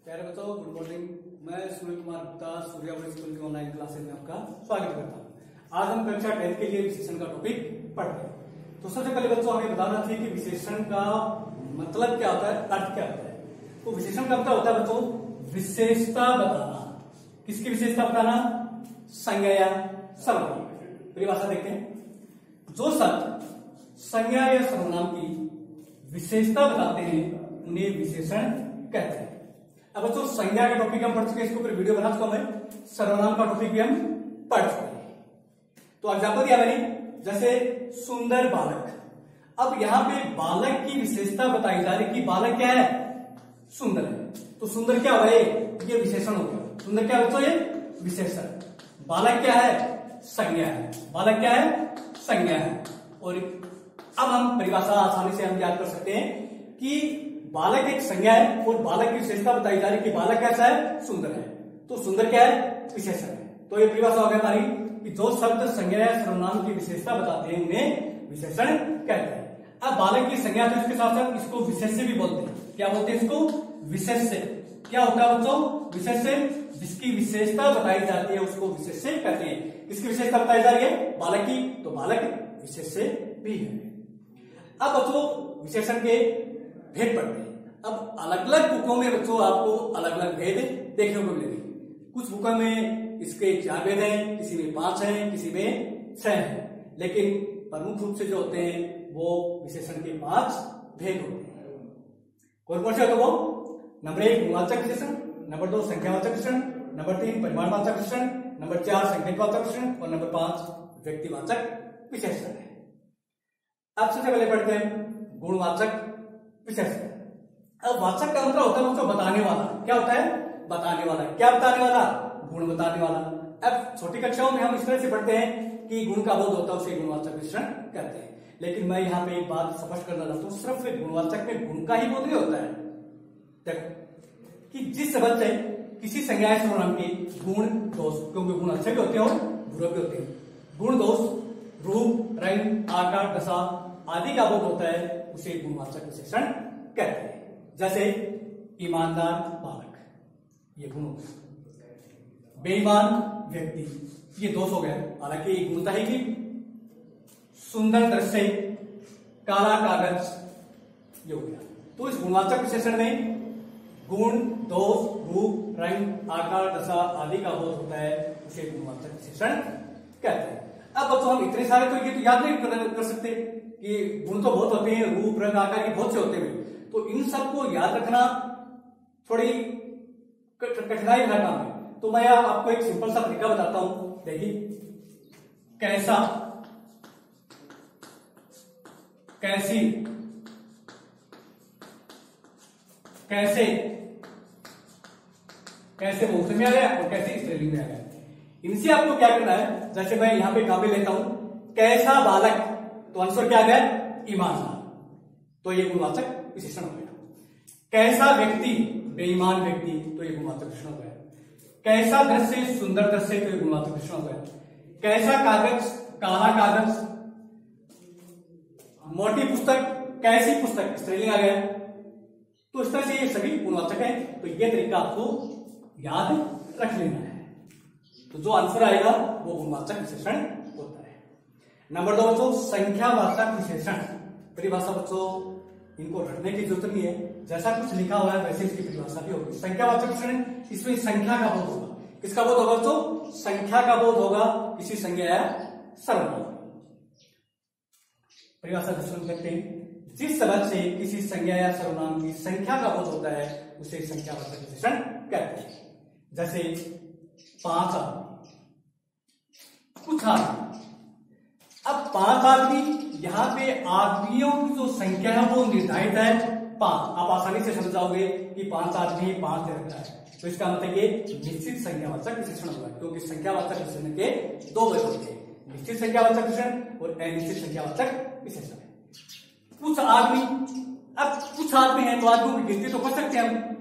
प्यारे बच्चों, good morning. मैं सुनील कुमार गुप्ता सूर्यावली स्कूल की ऑनलाइन क्लासेस में आपका स्वागत करता हूं। आज हम कक्षा 10 के लिए विशेषण का टॉपिक पढ़ रहे हैं। तो सबसे पहले बच्चों हमें बताना चाहिए कि विशेषण का मतलब क्या होता है, अर्थ क्या होता है। तो विशेषण का मतलब होता है बच्चों विशेषता बताना। किसकी विशेषता बताना? संज्ञा या सर्वनाम। परिभाषा देखते हैं। जो शब्द संज्ञा या सर्वनाम की विशेषता बताते हैं उन्हें विशेषण कहते हैं। अब बच्चों संज्ञा का टॉपिक हम पढ़ चुके हैं, इसके ऊपर वीडियो बना चुका हूं मैं। सर्वनाम का टॉपिक भी हम पढ़ चुके हैं। तो एग्जाम्पल दिया मैंने, जैसे सुंदर बालक। अब यहाँ पे बालक की विशेषता बताई जा रही कि बालक क्या है? सुंदर है। तो सुंदर क्या हुआ? ये विशेषण हो गया। सुंदर क्या बच्चों? ये विशेषण। बालक क्या है? संज्ञा है। बालक क्या है? संज्ञा है। और अब हम परिभाषा आसानी से हम याद कर सकते हैं कि बालक एक संज्ञा है और बालक की विशेषता बताई जा रही कि बालक कैसा है? सुंदर है। तो सुंदर क्या है? विशेषण है। तो ये परिभाषा हो गया हमारी कि जो शब्द संज्ञा या सर्वनाम की विशेषता बताते हैं उन्हें विशेषण कहते हैं। अब बालक की संज्ञा तो इसके साथ साथ इसको विशेष्य भी बोलते हैं। क्या बोलते हैं इसको? विशेष्य। क्या होता है बच्चों? विशेष्य। जिसकी विशेषता बताई जाती है उसको विशेष्य कहते हैं। किसकी विशेषता बताई जा रही है? बालक की। तो बालक विशेष्य भी है। अब बच्चों विशेषण के भेद पढ़ते हैं। अब अलग अलग बुकों में बच्चों आपको अलग अलग भेद देखने को मिलेंगे। कुछ बुकों में इसके 4 भेद हैं, किसी में 5 हैं, किसी में 6 हैं। लेकिन प्रमुख रूप से जो होते हैं वो विशेषण के 5 भेद होते हैं। कौन से होते वो? नंबर 1 गुणवाचक विशेषण, नंबर 2 संख्यावाचक विशेषण, नंबर 3 परिमाणवाचक विशेषण, नंबर 4 संकेतवाचक विशेषण और नंबर 5 व्यक्तिवाचक विशेषण है। अब सबसे पहले पढ़ते हैं गुणवाचक विशेषण। अब वाचक का मतलब होता है बच्चों बताने वाला। क्या होता है? बताने वाला। क्या बताने वाला? गुण बताने वाला। अब छोटी कक्षाओं में हम इस तरह से पढ़ते हैं कि गुण का बोध होता है उसे गुणवाचक विशेषण कहते हैं। लेकिन मैं यहाँ पे एक बात स्पष्ट करना चाहता हूँ, सिर्फ गुणवाचक में गुण का ही बोध नहीं होता है। देखो कि जिस शब्द से किसी संज्ञा या सर्वनाम के गुण दोष, क्योंकि गुण अच्छे भी होते हैं और बुरे भी होते हैं, गुण दोष रूप रंग आकार दशा आदि का बोध होता है उसे गुणवाचक विशेषण कहते हैं। जैसे ईमानदार बालक, ये गुण हो गया। बेईमान व्यक्ति, ये दोष हो गया, हालांकि ये गुणता ही की। सुंदर दृश्य, काला कागज, ये हो गया। तो इस गुणवाचक विशेषण में गुण दोष रूप रंग आकार दशा आदि का बोध होता है उसे गुणवाचक विशेषण कहते हैं। अब बच्चों हम इतने सारे तो ये तो याद नहीं कर सकते कि गुण तो बहुत होते हैं, रूप रंग आकार के बहुत से होते हैं। तो इन सबको याद रखना थोड़ी कठिनाई भरा काम है। तो मैं आपको एक सिंपल सा तरीका बताता हूं। देखिए, कैसा, कैसी, कैसे, कैसे मुफ्त में आ गया और कैसे स्त्रीलिंग में आ गया। इनसे आपको क्या करना है? जैसे मैं यहां पे काव्य लेता हूं, कैसा बालक, तो आंसर क्या आ गया? ईमानदार। तो ये गुणवाचक विशेषण हो गया। कैसा व्यक्ति, बेईमान व्यक्ति, तो ये गुणवाचक विशेषण हो गया। कैसा दृश्य, सुंदर दृश्य, तो ये गुणवाचक विशेषण हो गया। कैसा कागज, काला कागज, मोटी पुस्तक, कैसी पुस्तक, स्त्रीलिंग आ गया। तो इस तरह से ये सभी गुणवाचक है। तो ये तरीका आपको याद रख लेना है। तो जो आंसर आएगा वो गुणवाचक विशेषण होता है। नंबर 2 बच्चों संख्यावाचक विशेषण। परिभाषा बच्चों इनको रखने की जरूरत नहीं है, जैसा कुछ लिखा हुआ है वैसे इसकी परिभाषा भी होगी। संख्यावाचक विशेषण, इसमें संख्या का बोध होगा। किसका बोध होगा बच्चों? संख्या का बोध होगा किसी संज्ञा या सर्वनाम। परिभाषा कहते हैं जिस शब्द से किसी संज्ञा या सर्वनाम की संख्या का बोध होता है उसे संख्यावाचक विशेषण कहते हैं। जैसे 5 आदमी, कुछ आदमी। अब 5 आदमी, यहां पे आदमियों की जो संख्या है वो निर्धारित है 5। आप आसानी से समझ जाओगे कि 5 आदमी 5 दे रखा है। तो इसका मतलब ये निश्चित संख्यावाचक विशेषण होगा, क्योंकि संख्यावाचक विशेषण के 2 वर्ग होते हैं, निश्चित संख्यावाचक विशेषण और अनिश्चित संख्यावाचक विशेषण। कुछ आदमी, अब कुछ आदमी है तो आदमियों की गिनती तो कर सकते हैं हम,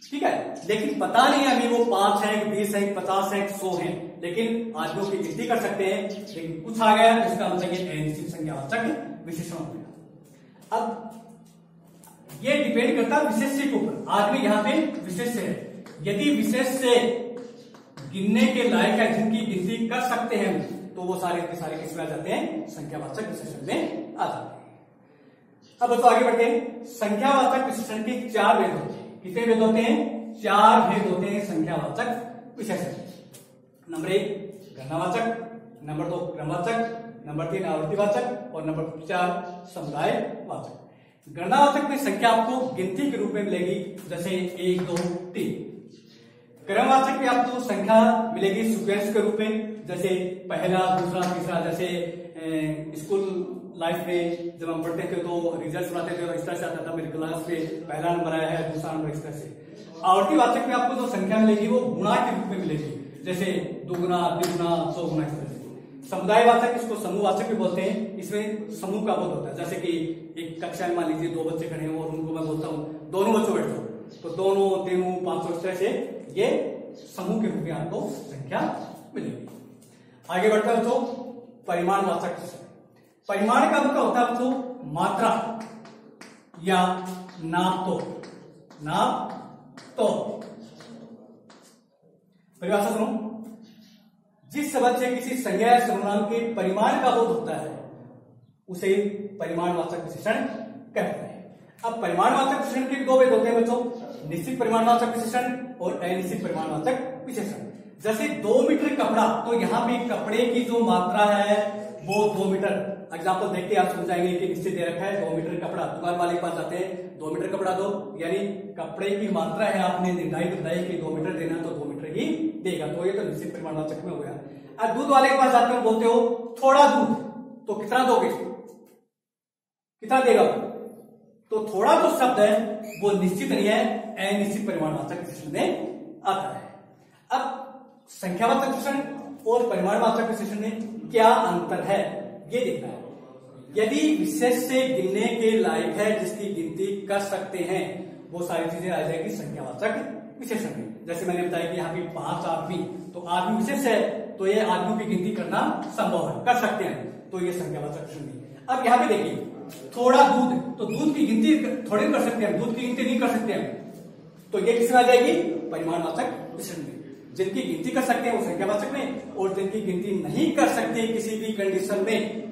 ठीक है, लेकिन पता नहीं अभी वो 5 है, 20 है, 50 है, 100 है, लेकिन आदमियों की गिनती कर सकते हैं। लेकिन कुछ आ गया, इसका मतलब ये अनिश्चित संख्यावाचक विशेषण हो गया। अब ये डिपेंड करता है विशेष्य के ऊपर। आदमी यहाँ पे विशेष्य है, यदि विशेष्य गिनने के लायक है, जिनकी गिनती कर सकते हैं, तो वो सारे के सारे किसमें आ जाते हैं, संख्यावाचक विशेषण में आ जाते हैं। अब तो आगे बढ़ते हैं। संख्यावाचक विशेषण के 4 भेद होते हैं। कितने भेद होते हैं? 4 भेद होते हैं संख्यावाचक विशेषण। नंबर 1 गणनावाचक, नंबर 2 क्रमवाचक, नंबर 3 आवर्तीवाचक और नंबर 4 समुदायवाचक। गणनावाचक में संख्या आपको गिनती के रूप में मिलेगी, जैसे 1 2 3। क्रमवाचक में आपको संख्या मिलेगी सीक्वेंस के रूप में, जैसे पहला दूसरा तीसरा। जैसे स्कूल लाइफ में जब हम पढ़ते थे तो रिजल्ट बनाते थे, इस तरह से आता था मेरी क्लास में पहला नंबर आया है, दूसरा नंबर, इस तरह से। आवर्तीवाचक में आपको जो संख्या मिलेगी वो गुणा के रूप में मिलेगी, जैसे 2 गुना 3 गुना 100 गुना, इस तरह से। समुदायवाचक, इसको समूहवाचक भी बोलते हैं। इसमें समूह का बोध होता है, जैसे कि एक कक्षा में मान लीजिए 2 बच्चे खड़े हैं और उनको मैं बोलता हूँ दोनों बच्चों बैठो, तो दोनों 3 500, इस तरह से ये समूह के रूप में आपको संख्या मिलेगी। आगे बढ़ता है तो परिमाणवाचक। परिमाण का मतलब होता है तो मात्रा या नाप तो। परिभाषा सुनो, जिस शब्द से किसी संज्ञा या सर्वनाम के परिमाण का बोध होता है उसे परिमाणवाचक विशेषण कहते हैं। अब परिमाणवाचक विशेषण के 2 भेद होते हैं बच्चों, निश्चित परिमाणवाचक विशेषण और अनिश्चित परिमाणवाचक विशेषण। जैसे 2 मीटर कपड़ा, तो यहाँ पे कपड़े की जो मात्रा है वो 2 मीटर। एग्जाम्पल देख के आप समझाएंगे कि निश्चित दे रखा है 2 मीटर कपड़ा। दुकान वाले के पास जाते हैं 2 मीटर कपड़ा दो, यानी कपड़े की मात्रा है, आपने निर्धारित बताई कि 2 मीटर देना, तो 2 मीटर ही देगा, तो ये तो निश्चित परिमाणवाचक में हो गया। अब दूध वाले के पास जाते हो, बोलते हो थोड़ा दूध, तो कितना दोगे, कितना देगा? तो थोड़ा जो शब्द है वो निश्चित नहीं है, अनिश्चित परिमाणवाचक विशेषण में आता है। अब संख्यावाचक विशेषण और परिमाणवाचक विशेषण में क्या अंतर है ये देखना है। यदि विशेष से गिनने के लायक है, जिसकी गिनती कर सकते हैं, वो सारी चीजें आ जाएगी संख्यावाचक विशेषण में। जैसे मैंने बताया कि यहाँ पे 5 आदमी, तो आदमी विशेष है, तो ये आदमियों की गिनती करना संभव है, कर सकते हैं, तो ये संख्यावाचक विशेषण है। अब यहाँ पे देखिए थोड़ा दूध, तो दूध की गिनती थोड़ी कर सकते हैं, दूध की गिनती नहीं कर सकते हैं, तो ये किसमें आ जाएगी? परिमाणवाचक विशेषण में। जिनकी गिनती कर सकते हैं वो संख्यावाचक में, और जिनकी गिनती नहीं कर सकते किसी भी कंडीशन में,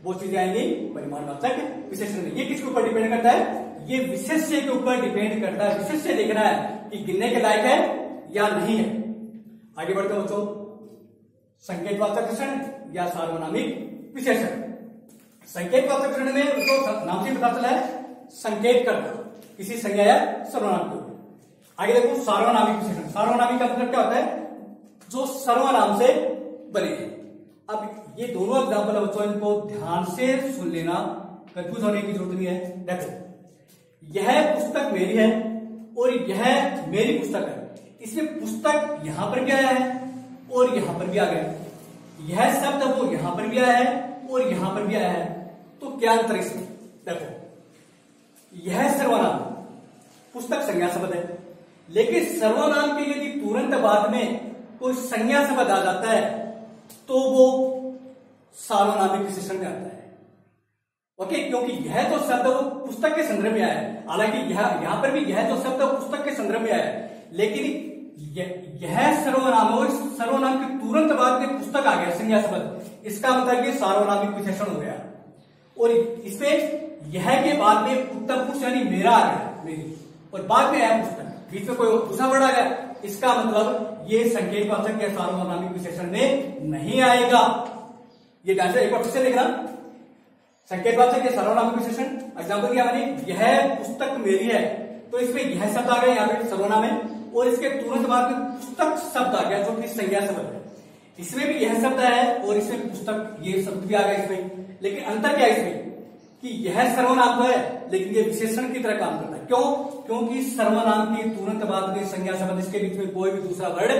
वो चीजें आएंगी परिमाणवाचक विशेषण में। ये किसके ऊपर डिपेंड करता है? ये विशेष्य के ऊपर डिपेंड करता है। विशेष्य देखना है कि गिनने के लायक है या नहीं है। आगे बढ़ते हैं बच्चों, संकेतवाचक विशेषण या सार्वनामिक विशेषण। संकेतवाचक विशेषण में तो नाम से पता चला है संकेत करना किसी संज्ञा या सर्वनाम को। आगे देखो सार्वनामिक विशेषण। सार्वनामिक का मतलब क्या होता है? जो सर्वनाम से बने हैं। अब ये दोनों एग्जाम्पल है बच्चों, इनको ध्यान से सुन लेना, कंफ्यूज होने की जरूरत नहीं है। देखो, यह पुस्तक मेरी है और यह मेरी पुस्तक है। इसमें पुस्तक यहां पर भी आया है और यहां पर भी आ गया। यह शब्द वो यहां पर भी आया है और यहां पर भी आया है, तो क्या अंतर इसमें? देखो, यह सर्वनाम, पुस्तक संज्ञा शब्द है, लेकिन सर्वनाम के यदि तुरंत बाद में कोई संज्ञा शब्द आ जाता है तो वो सार्वनामिक विशेषण में आता है। ओके, क्योंकि यह तो शब्द वो पुस्तक के संदर्भ में आया है। हालांकि यहां पर भी यह तो शब्द पुस्तक के संदर्भ में आया है, लेकिन यह सर्वनाम हो, इस सर्वनाम के तुरंत बाद में पुस्तक आ गया संज्ञा शब्द, इसका मतलब ये सार्वनामिक विशेषण हो गया। और इसमें यह के बाद में उत्तम पुरुष यानी मेरा आ गया, मेरी, और बाद में आया पुस्तक, बीच में कोई दूसरा वर्ड आ गया, इसका मतलब ये संकेतवाचक या सार्वनामिक विशेषण में नहीं आएगा। ये ध्यान से एक बार फिर से देखना, संकेतवाचक या सार्वनामिक विशेषण। एग्जाम्पल दिया मैंने, यह पुस्तक मेरी है, तो इसमें यह शब्द आ गया, यहाँ पे सर्वनाम है, और इसके तुरंत बाद में पुस्तक शब्द आ गया जो कि संज्ञा शब्द है। इसमें भी यह शब्द है और इसमें पुस्तक ये शब्द भी आ गया इसमें, लेकिन अंतर क्या है इसमें कि यह सर्वनाम तो है लेकिन ये विशेषण की तरह काम करता है। क्यों? क्योंकि सर्वनाम के तुरंत बाद में संज्ञा शब्द, इसके बीच में कोई भी दूसरा वर्ड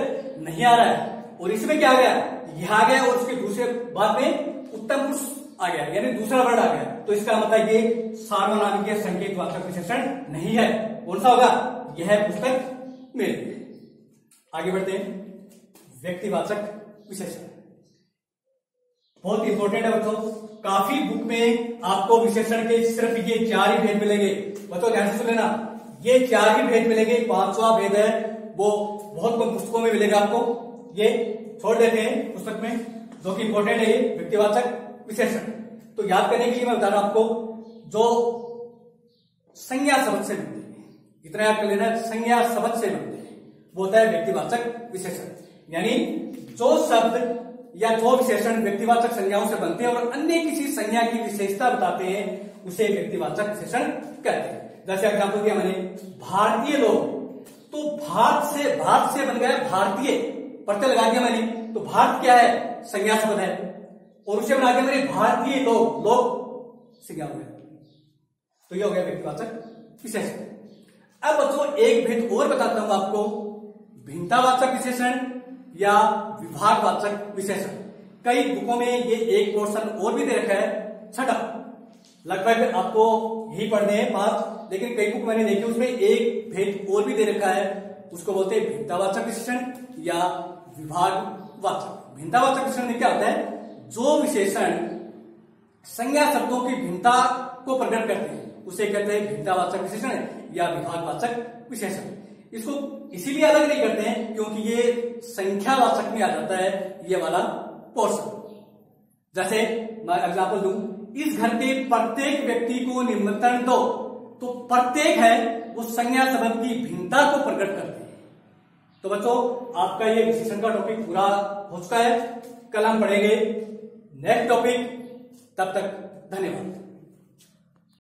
नहीं आ रहा है। और इसमें क्या आ गया? यह आ गया और उसके दूसरे बाद में उत्तम पुरुष आ गया, यानी दूसरा वर्ड आ गया, तो इसका मतलब ये सार्वनामिक या संकेतवाचक विशेषण नहीं है। कौन सा होगा? यह पुस्तक मेरी। आगे बढ़ते हैं, व्यक्तिवाचक विशेषण। बहुत इंपॉर्टेंट है बच्चों। काफी बुक में आपको विशेषण के सिर्फ ये 4 ही भेद मिलेंगे। बच्चों ध्यान से सुन लेना, ये 4 ही भेद मिलेंगे। 5वां भेद है वो बहुत कम पुस्तकों में मिलेगा आपको, ये छोड़ देते हैं पुस्तक में, जो कि इंपॉर्टेंट है ये व्यक्तिवाचक विशेषण। तो याद करने के लिए मैं बता रहा हूं आपको, जो संज्ञा शब्द से बनते हैं, इतना याद कर लेना, संज्ञा शब्द से बनते हैं, वो होता है व्यक्तिवाचक विशेषण। यानी जो शब्द या जो विशेषण व्यक्तिवाचक संज्ञाओं से बनते हैं और अन्य किसी संज्ञा की विशेषता बताते हैं, उसे व्यक्तिवाचक विशेषण कहते हैं। जैसे एग्जाम्पल दिया मैंने, भारतीय लोग, तो भारत से बन गया भारतीय, प्रत्यय लगा दिया मैंने, तो भारत क्या है, संज्ञा शब्द है, और उसे बना दिया मैंने भारतीय लोग, लोग संज्ञा हो गया, तो ये हो गया व्यक्तिवाचक विशेषण। अब बच्चों एक भेद और बताता हूं आपको, भिन्नतावाचक विशेषण या विभागवाचक विशेषण। कई बुकों में ये एक पोर्शन और भी दे रखा है, छठा, लगभग आपको यही पढ़ने हैं 5, लेकिन कई बुक मैंने देखी उसमें एक भेद और भी दे रखा है, उसको बोलते हैं भिन्नतावाचक विशेषण या विभागवाचक। भिन्नतावाचक विशेषण में क्या होता है, जो विशेषण संज्ञा शब्दों की भिन्नता को प्रकट करते हैं उसे कहते हैं भिन्नतावाचक विशेषण या विभागवाचक विशेषण। इसको इसीलिए अलग नहीं करते हैं क्योंकि ये संख्यावाचक में आ जाता है ये वाला पोर्शन। जैसे मैं एग्जांपल दूं, इस घर के प्रत्येक व्यक्ति को निमंत्रण दो, तो प्रत्येक है वो संज्ञा शब्द की भिन्नता को प्रकट करते हैं। तो बच्चों आपका ये विशेषण का टॉपिक पूरा हो चुका है, कल हम पढ़ेंगे नेक्स्ट टॉपिक, तब तक धन्यवाद।